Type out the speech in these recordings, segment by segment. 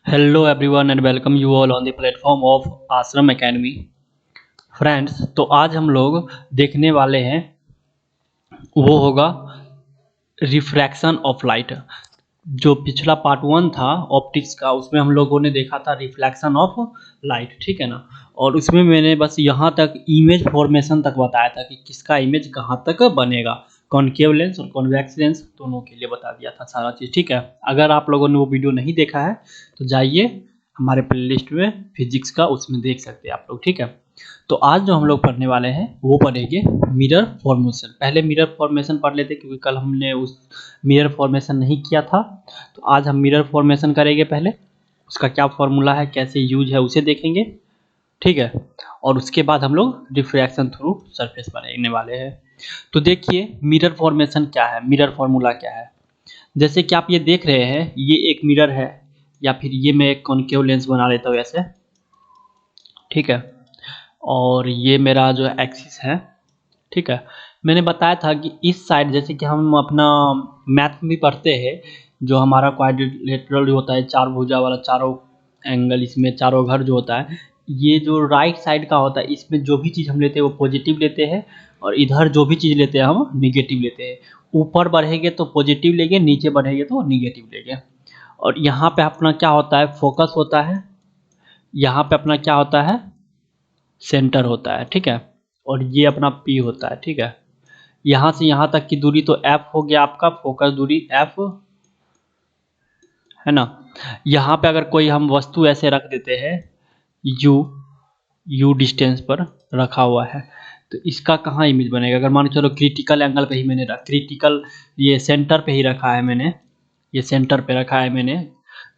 Hello everyone and welcome you all on the platform of आश्रम academy. Friends, तो आज हम लोग देखने वाले हैं वो होगा रिफ्रैक्शन ऑफ लाइट। जो पिछला पार्ट वन था ऑप्टिक्स का, उसमें हम लोगों ने देखा था रिफ्लेक्शन ऑफ लाइट, ठीक है ना। और उसमें मैंने बस यहाँ तक इमेज फॉर्मेशन तक बताया था कि किसका इमेज कहाँ तक बनेगा, कॉनकेव लेंस और कॉन्वेक्स लेंस दोनों के लिए बता दिया था सारा चीज़, ठीक है। अगर आप लोगों ने वो वीडियो नहीं देखा है तो जाइए हमारे प्लेलिस्ट में फिजिक्स का, उसमें देख सकते हैं आप लोग, ठीक है। तो आज जो हम लोग पढ़ने वाले हैं वो पढ़ेंगे मिरर फॉर्मेशन। पहले मिरर फॉर्मेशन पढ़ लेते क्योंकि कल हमने उस मिरर फॉर्मेशन नहीं किया था। तो आज हम मिरर फॉर्मेशन करेंगे, पहले उसका क्या फॉर्मूला है, कैसे यूज है उसे देखेंगे, ठीक है। और उसके बाद हम लोग रिफ्रैक्शन थ्रू सरफेस बनाने वाले हैं। तो देखिए मिरर फॉर्मेशन क्या है, मिरर फॉर्मूला क्या है। जैसे कि आप ये देख रहे हैं, ये एक मिरर है, या फिर ये मैं एक कॉनकेव लेंस बना लेता हूँ ऐसे, ठीक है। और ये मेरा जो एक्सिस है, ठीक है। मैंने बताया था कि इस साइड, जैसे कि हम अपना मैथ में भी पढ़ते हैं, जो हमारा क्वाड्रिलेटरल जो होता है, चार भुजा वाला, चारों एंगल, इसमें चारों घर जो होता है, ये जो राइट साइड का होता है, इसमें जो भी चीज़ हम लेते हैं वो पॉजिटिव लेते हैं, और इधर जो भी चीज़ लेते हैं हम निगेटिव लेते हैं। ऊपर बढ़ेंगे तो पॉजिटिव लेंगे, नीचे बढ़ेंगे तो निगेटिव लेंगे। और यहाँ पे अपना क्या होता है, फोकस होता है। यहाँ पे अपना क्या होता है, सेंटर होता है, ठीक है। और ये अपना पी होता है, ठीक है। यहाँ से यहाँ तक की दूरी तो एफ हो गया, आपका फोकस दूरी एफ है ना। यहाँ पे अगर कोई हम वस्तु ऐसे रख देते हैं, यू डिस्टेंस पर रखा हुआ है, तो इसका कहाँ इमेज बनेगा। अगर मान चलो क्रिटिकल एंगल पे ही मैंने क्रिटिकल, ये सेंटर पे ही रखा है मैंने, ये सेंटर पे रखा है मैंने,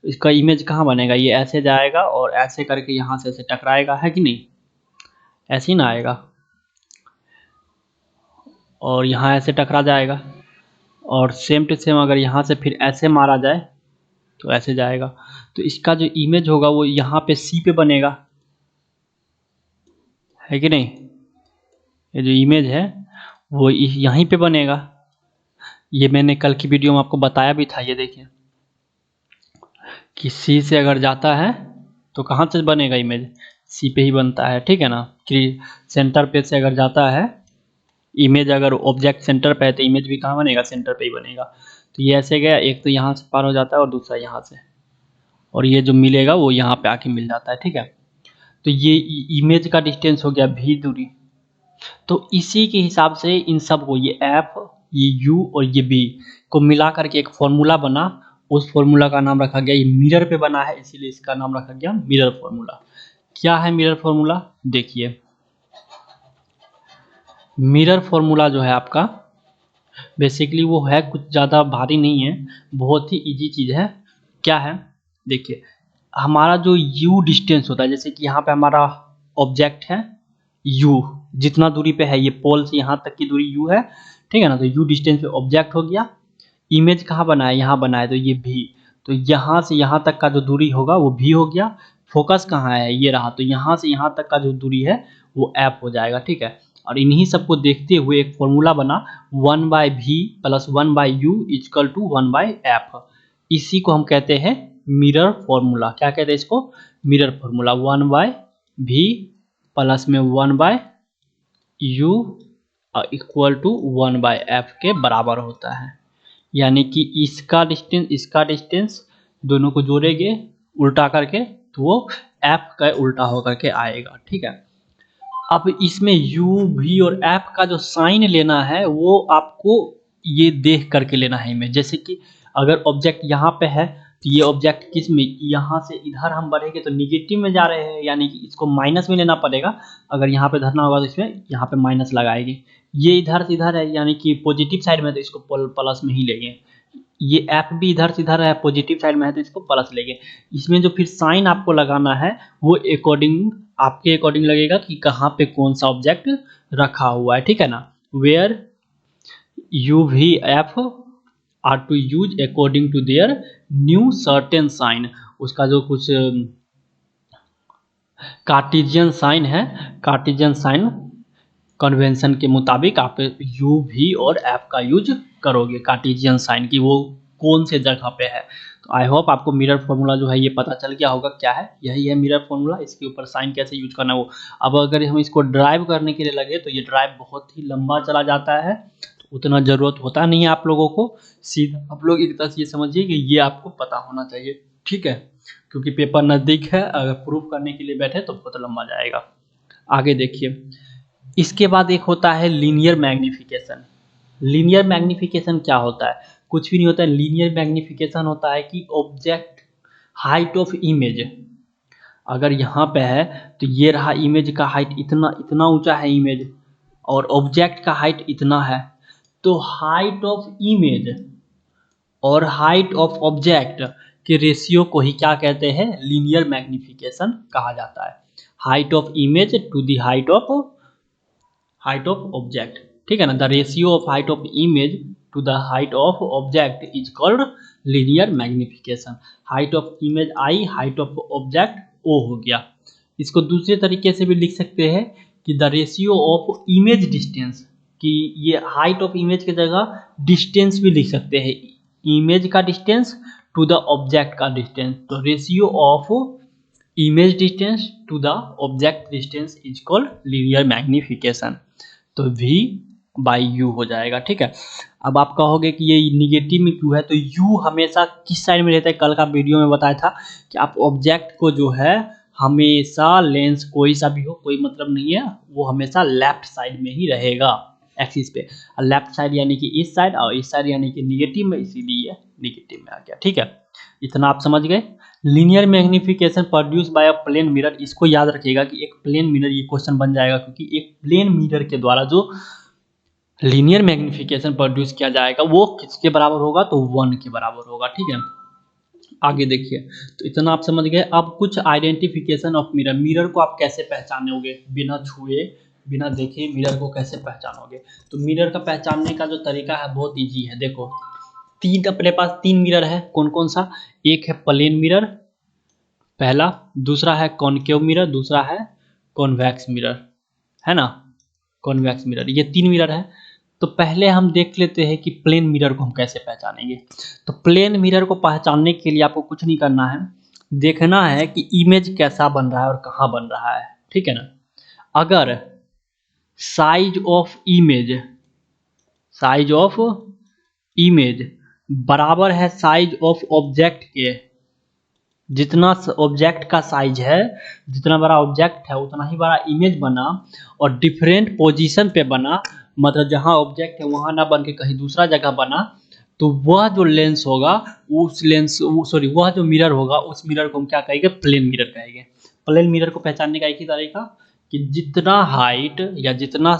इसका इमेज कहाँ बनेगा, ये ऐसे जाएगा और ऐसे करके यहाँ से ऐसे टकराएगा, है कि नहीं, ऐसे ही ना आएगा, और यहाँ ऐसे टकरा जाएगा। और सेम टू सेम अगर यहाँ से फिर ऐसे मारा जाए तो ऐसे जाएगा। तो इसका जो इमेज होगा वो यहाँ पे सी पे बनेगा, है कि नहीं। ये जो इमेज है वो यहीं पे बनेगा। ये मैंने कल की वीडियो में आपको बताया भी था, ये देखिए कि सी से अगर जाता है तो कहाँ से बनेगा इमेज, सी पे ही बनता है, ठीक है ना। कि सेंटर पे से अगर जाता है इमेज, अगर ऑब्जेक्ट सेंटर पे है तो इमेज भी कहाँ बनेगा, सेंटर पे ही बनेगा। तो ये ऐसे गया, एक तो यहाँ से पार हो जाता है और दूसरा यहाँ से, और ये जो मिलेगा वो यहाँ पे आके मिल जाता है, ठीक है। तो ये इमेज का डिस्टेंस हो गया भी दूरी। तो इसी के हिसाब से इन सब को, ये एफ, ये यू और ये बी को मिला करके एक फॉर्मूला बना। उस फॉर्मूला का नाम रखा गया, ये मिरर पे बना है इसीलिए इसका नाम रखा गया मिरर फॉर्मूला। क्या है मिरर फॉर्मूला, देखिए मिरर फॉर्मूला जो है आपका, बेसिकली वो है कुछ ज़्यादा भारी नहीं है, बहुत ही इजी चीज़ है। क्या है, देखिए हमारा जो u डिस्टेंस होता है, जैसे कि यहाँ पे हमारा ऑब्जेक्ट है u, जितना दूरी पे है, ये पोल से यहाँ तक की दूरी u है, ठीक है ना। तो u डिस्टेंस पे ऑब्जेक्ट हो गया। इमेज कहाँ बना है, यहाँ बना है, तो ये v। तो यहाँ से यहाँ तक का जो दूरी होगा वो v हो गया। फोकस कहाँ है, ये रहा, तो यहाँ से यहाँ तक का जो दूरी है वो f हो जाएगा, ठीक है। और इन्हीं सबको देखते हुए एक फॉर्मूला बना, 1/v plus 1/u equal to 1/f। इसी को हम कहते हैं मिरर फॉर्मूला। क्या कहते हैं इसको, मिरर फॉर्मूला। 1/v प्लस में 1/u इक्वल टू 1/f के बराबर होता है। यानी कि इसका डिस्टेंस दोनों को जोड़ेंगे उल्टा करके तो वो f का उल्टा होकर के आएगा, ठीक है। अब इसमें u, v और f का जो साइन लेना है वो आपको ये देख करके लेना है इमेज। जैसे कि अगर ऑब्जेक्ट यहाँ पे है तो ये ऑब्जेक्ट किस में, यहाँ से इधर हम बढ़ेंगे तो निगेटिव में जा रहे हैं, यानी कि इसको माइनस में लेना पड़ेगा। अगर यहाँ पे धरना होगा तो इसमें यहाँ पे माइनस लगाएंगे। ये इधर से इधर है, यानी कि पॉजिटिव साइड में, तो इसको प्लस में ही लेंगे। ये एफ भी इधर से इधर है, पॉजिटिव साइड में है तो इसको प्लस लेंगे। इसमें जो फिर साइन आपको लगाना है वो आपके अकॉर्डिंग लगेगा कि कहाँ पे कौन सा ऑब्जेक्ट रखा हुआ है, ठीक है ना। Where U V F are to use according to their new certain sign. उसका जो कुछ कार्टेशियन साइन है, कार्टेशियन साइन कन्वेंशन के मुताबिक आप यू वी और एफ का यूज करोगे कार्टेशियन साइन की, वो कौन से जगह पे है। तो आई होप आपको मिरर फॉर्मूला जो है ये पता चल गया होगा क्या है। यही है मिरर फॉर्मूला, इसके ऊपर साइन कैसे यूज करना है वो। अब अगर हम इसको ड्राइव करने के लिए लगे तो ये ड्राइव बहुत ही लंबा चला जाता है, तो उतना ज़रूरत होता नहीं है आप लोगों को। सीधा आप लोग एक तरह से ये समझिए कि ये आपको पता होना चाहिए, ठीक है, क्योंकि पेपर नज़दीक है, अगर प्रूफ करने के लिए बैठे तो बहुत लंबा जाएगा। आगे देखिए, इसके बाद एक होता है लीनियर मैग्नीफिकेशन। लीनियर मैग्नीफिकेशन क्या होता है? कुछ भी नहीं होता है। लीनियर मैग्नीफिकेशन होता है कि ऑब्जेक्ट हाइट ऑफ इमेज, अगर यहाँ पे है तो ये रहा इमेज का हाइट, इतना इतना ऊंचा है इमेज, और ऑब्जेक्ट का हाइट इतना है, तो हाइट ऑफ इमेज और हाइट ऑफ ऑब्जेक्ट के रेशियो को ही क्या कहते हैं? लीनियर मैग्नीफिकेशन कहा जाता है। Height of image to the height of object, ठीक है ना। The ratio of height of image to the height of object is called linear magnification. Height of image I, height of object O हो गया। इसको दूसरे तरीके से भी लिख सकते हैं कि the ratio of image distance, कि ये हाइट ऑफ इमेज की जगह डिस्टेंस भी लिख सकते हैं, इमेज का डिस्टेंस टू द ऑब्जेक्ट का डिस्टेंस। तो ratio of image distance to the object distance is called linear magnification. तो V बाई यू हो जाएगा, ठीक है। अब आप कहोगे कि ये निगेटिव में क्यों है? तो U हमेशा किस साइड में रहता है? कल का वीडियो में बताया था कि आप ऑब्जेक्ट को जो है हमेशा, लेंस कोई सा भी हो कोई मतलब नहीं है, वो हमेशा लेफ्ट साइड में ही रहेगा एक्सिस पे। लेफ्ट साइड यानी कि इस साइड, और इस साइड यानी कि निगेटिव में, इसीलिए निगेटिव में आ गया, ठीक है। इतना आप समझ गए। Linear magnification produce by a plane mirror, इसको याद रखिएगा कि एक प्लेन मिरर, ये क्वेश्चन बन जाएगा, क्योंकि एक प्लेन मिरर के द्वारा जो लीनियर मैग्नीफिकेशन प्रोड्यूस किया जाएगा वो किसके बराबर होगा? तो 1 के बराबर होगा, ठीक है। आगे देखिए, तो इतना आप समझ गए। अब कुछ आइडेंटिफिकेशन ऑफ मिरर, मिरर को आप कैसे पहचानोगे? बिना छुए बिना देखे मिरर को कैसे पहचानोगे? तो मिरर का पहचानने का जो तरीका है बहुत ईजी है। देखो, अपने पास 3 मिरर है, कौन कौन सा? एक है प्लेन मिरर पहला, दूसरा है कॉनकेव मिरर, दूसरा है कॉन्वेक्स मिरर, है ना। कॉन्वेक्स मिरर, ये 3 मिरर है। तो पहले हम देख लेते हैं कि प्लेन मिरर को हम कैसे पहचानेंगे। तो प्लेन मिरर को पहचानने के लिए आपको कुछ नहीं करना है, देखना है कि इमेज कैसा बन रहा है और कहाँ बन रहा है, ठीक है ना। अगर साइज ऑफ इमेज बराबर है साइज ऑफ ऑब्जेक्ट के, जितना ऑब्जेक्ट का साइज है, जितना बड़ा ऑब्जेक्ट है उतना ही बड़ा इमेज बना, और डिफरेंट पोजीशन पे बना, मतलब जहां ऑब्जेक्ट है वहां ना बन के कहीं दूसरा जगह बना, तो वह जो लेंस होगा, वह जो मिरर होगा, उस मिरर को हम क्या कहेंगे? प्लेन मिरर कहेंगे। प्लेन मिरर को पहचानने का एक ही तरीका कि जितना हाइट या जितना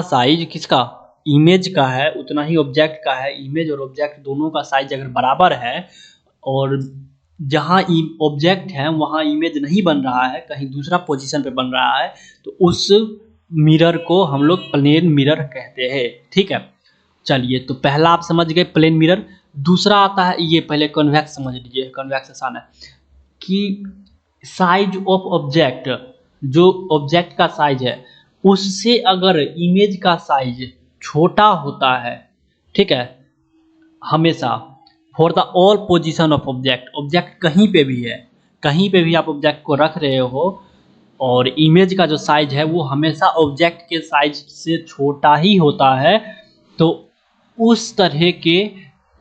साइज किसका? इमेज का है, उतना ही ऑब्जेक्ट का है। इमेज और ऑब्जेक्ट दोनों का साइज अगर बराबर है, और जहाँ ऑब्जेक्ट है वहाँ इमेज नहीं बन रहा है, कहीं दूसरा पोजीशन पे बन रहा है, तो उस मिरर को हम लोग प्लेन मिरर कहते हैं, ठीक है। चलिए, तो पहला आप समझ गए प्लेन मिरर। दूसरा आता है, ये पहले कॉन्वेक्स समझ लीजिए। कॉन्वेक्स आसान है कि साइज ऑफ ऑब्जेक्ट, जो ऑब्जेक्ट का साइज है उससे अगर इमेज का साइज छोटा होता है, ठीक है, हमेशा for the all position of object कहीं पे भी है, कहीं पे भी आप ऑब्जेक्ट को रख रहे हो, और इमेज का जो साइज है वो हमेशा ऑब्जेक्ट के साइज से छोटा ही होता है, तो उस तरह के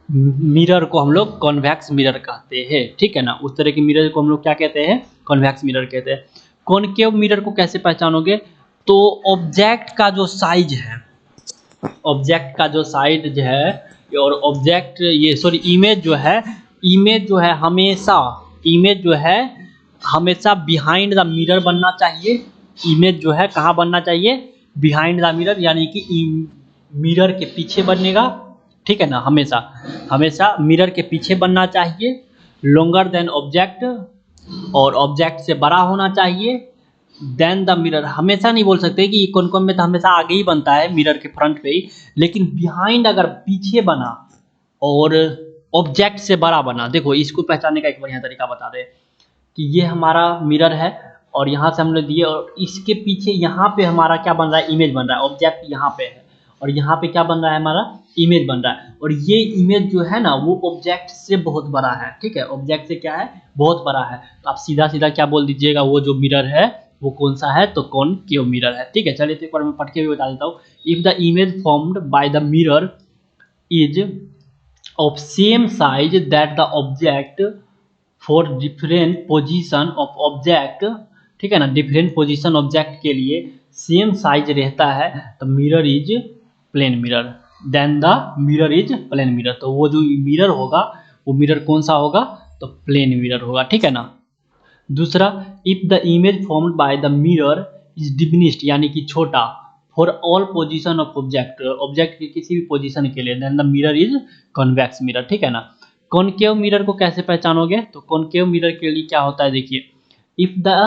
मिरर को हम लोग कॉन्वेक्स मिरर कहते हैं, ठीक है ना। उस तरह के मिरर को हम लोग क्या कहते हैं? कॉन्वेक्स मिरर कहते हैं। कॉनकेव मिरर को कैसे पहचानोगे? तो ऑब्जेक्ट का जो साइज है, ऑब्जेक्ट का जो साइज है, और ऑब्जेक्ट इमेज जो है हमेशा बिहाइंड द मिरर बनना चाहिए। इमेज जो है कहाँ बनना चाहिए? बिहाइंड द मिरर, यानी कि मिरर के पीछे बनेगा, ठीक है ना। हमेशा मिरर के पीछे बनना चाहिए। लॉन्गर देन ऑब्जेक्ट, और ऑब्जेक्ट से बड़ा होना चाहिए। देन द मिरर, हमेशा नहीं बोल सकते कि कौन में तो हमेशा आगे ही बनता है मिरर के फ्रंट पे ही, लेकिन बिहाइंड अगर पीछे बना और ऑब्जेक्ट से बड़ा बना, देखो इसको पहचानने का एक बढ़िया तरीका बता दे कि ये हमारा मिरर है, और यहाँ से हमने दिए, और इसके पीछे यहाँ पे हमारा क्या बन रहा है? इमेज बन रहा है। ऑब्जेक्ट यहाँ पे है और यहाँ पे क्या बन रहा है? हमारा इमेज बन रहा है, और ये इमेज जो है ना वो ऑब्जेक्ट से बहुत बड़ा है, ठीक है, ऑब्जेक्ट से क्या है, बहुत बड़ा है। तो आप सीधा सीधा क्या बोल दीजिएगा, वो जो मिरर है वो कौन सा है, तो कॉनकेव मिरर है, ठीक है। चलिए तो एक बार मैं पढ़ के भी बता देता हूँ। If the image formed by the mirror is of same size that the object for different position of object, ठीक है ना, डिफरेंट पोजीशन ऑब्जेक्ट के लिए सेम साइज रहता है, तो mirror is plane mirror, then the mirror is plane mirror. तो वो जो मिरर होगा वो मिरर कौन सा होगा, तो प्लेन मिरर होगा, ठीक है ना। दूसरा, if the image formed by the mirror is diminished, यानी कि छोटा, for all position of object, object की किसी भी पोजीशन के लिए, then the mirror is convex mirror, ठीक है ना। कॉनकेव मिरर को कैसे पहचानोगे, तो कॉनकेव मिरर के लिए क्या होता है, देखिए, if the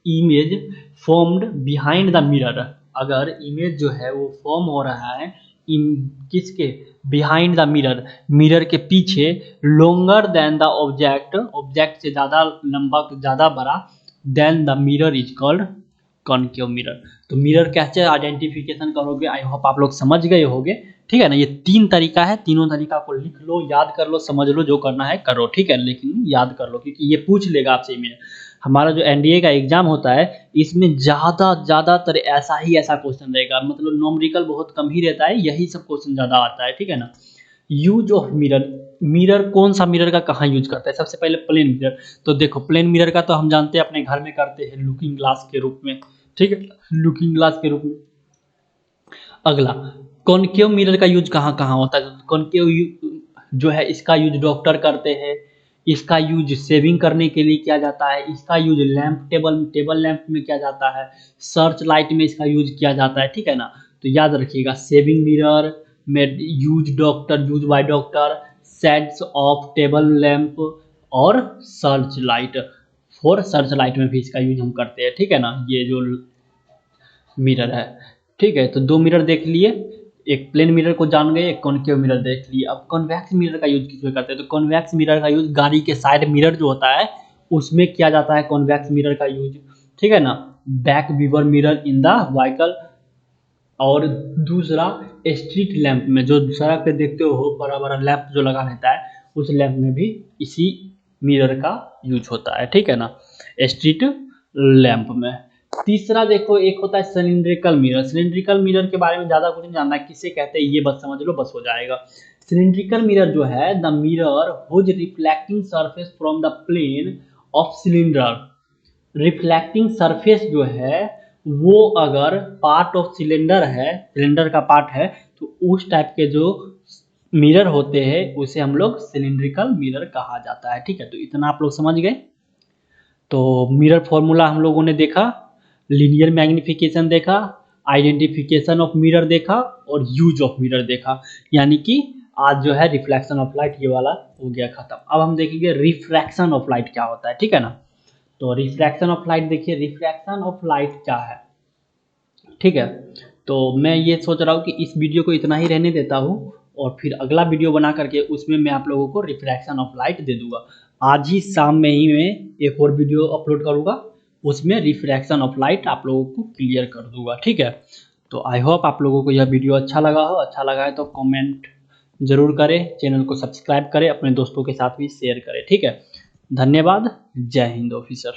image formed behind the mirror, अगर इमेज जो है वो फॉर्म हो रहा है किसके, बिहाइंड द मिरर, मिरर के पीछे, longer than the object, object से ज़्यादा लंबा, ज़्यादा बड़ा, then the mirror is called concave mirror. तो मिरर कैसे आइडेंटिफिकेशन करोगे, आई होप आप लोग समझ गए होगे, ठीक है ना। ये 3 तरीका है, तीनों तरीका को लिख लो, याद कर लो, समझ लो, जो करना है करो, ठीक है, लेकिन याद कर लो, क्योंकि ये पूछ लेगा आपसे में। हमारा जो एनडीए का एग्जाम होता है इसमें ज़्यादातर ऐसा क्वेश्चन रहेगा, मतलब नॉमरिकल बहुत कम ही रहता है, यही सब क्वेश्चन ज़्यादा आता है, ठीक है ना। यूज ऑफ मिरर, मिरर कौन सा मिरर का कहाँ यूज करता है, सबसे पहले प्लेन मिरर। तो देखो प्लेन मिरर का तो हम जानते हैं अपने घर में करते हैं लुकिंग ग्लास के रूप में, ठीक है, लुकिंग ग्लास के रूप में। अगला, कॉनकेव मिरर का यूज कहाँ कहाँ होता है, कॉनकेव जो है इसका यूज डॉक्टर करते हैं, इसका यूज सेविंग करने के लिए किया जाता है, इसका यूज लैंप टेबल लैंप में किया जाता है, सर्च लाइट में इसका यूज किया जाता है, ठीक है ना। तो याद रखिएगा, सेविंग मिरर में use by doctor, sets of table lamp, और search light, for search light में भी इसका यूज हम करते हैं, ठीक है ना। ये जो मिरर है, ठीक है, तो 2 मिरर देख लिए, एक प्लेन मिरर को जान गए, एक कॉनकेव मिरर देख लिए। अब कॉन्वेक्स मिरर का यूज किसमें करते हैं, तो कॉन्वेक्स मिरर का यूज गाड़ी के साइड मिरर जो होता है उसमें किया जाता है, कॉन्वेक्स मिरर का यूज, ठीक है ना। बैक विवर मिरर इन द व्हीकल, और दूसरा स्ट्रीट लैंप में, जो सड़क पे देखते हो बड़ा बड़ा लैंप जो लगा रहता है, उस लैंप में भी इसी मिरर का यूज होता है, ठीक है ना, स्ट्रीट लैंप में। तीसरा देखो, एक होता है सिलिंड्रिकल मिरर। सिलिंड्रिकल मिरर के बारे में ज़्यादा कुछ नहीं जानना है, किसे कहते हैं ये बस समझ लो, बस हो जाएगा। सिलिंड्रिकल मिरर जो है, the mirror whose reflecting surface from the plane of cylinder, reflecting surface जो है वो अगर पार्ट ऑफ सिलेंडर है, सिलेंडर का पार्ट है, तो उस टाइप के जो मिरर होते हैं उसे हम लोग सिलिंड्रिकल मिरर कहा जाता है, ठीक है। तो इतना आप लोग समझ गए। तो मिरर फॉर्मूला हम लोगों ने देखा, लीनियर मैग्निफिकेशन देखा, आइडेंटिफिकेशन ऑफ मिरर देखा, और यूज ऑफ मिरर देखा, यानी कि आज जो है रिफ्लेक्शन ऑफ लाइट ये वाला हो गया खत्म। अब हम देखेंगे रिफ्रैक्शन ऑफ लाइट क्या होता है, ठीक है ना। तो रिफ्रैक्शन ऑफ लाइट देखिए, रिफ्रैक्शन ऑफ लाइट क्या है, ठीक है। तो मैं ये सोच रहा हूँ कि इस वीडियो को इतना ही रहने देता हूँ, और फिर अगला वीडियो बना करके उसमें मैं आप लोगों को रिफ्रैक्शन ऑफ लाइट दे दूंगा। आज ही शाम में ही मैं एक और वीडियो अपलोड करूँगा, उसमें रिफ्रैक्शन ऑफ लाइट आप लोगों को क्लियर कर दूंगा, ठीक है। तो आई होप आप लोगों को यह वीडियो अच्छा लगा हो, अच्छा लगा है तो कमेंट जरूर करें, चैनल को सब्सक्राइब करें, अपने दोस्तों के साथ भी शेयर करें, ठीक है। धन्यवाद, जय हिंद ऑफिसर।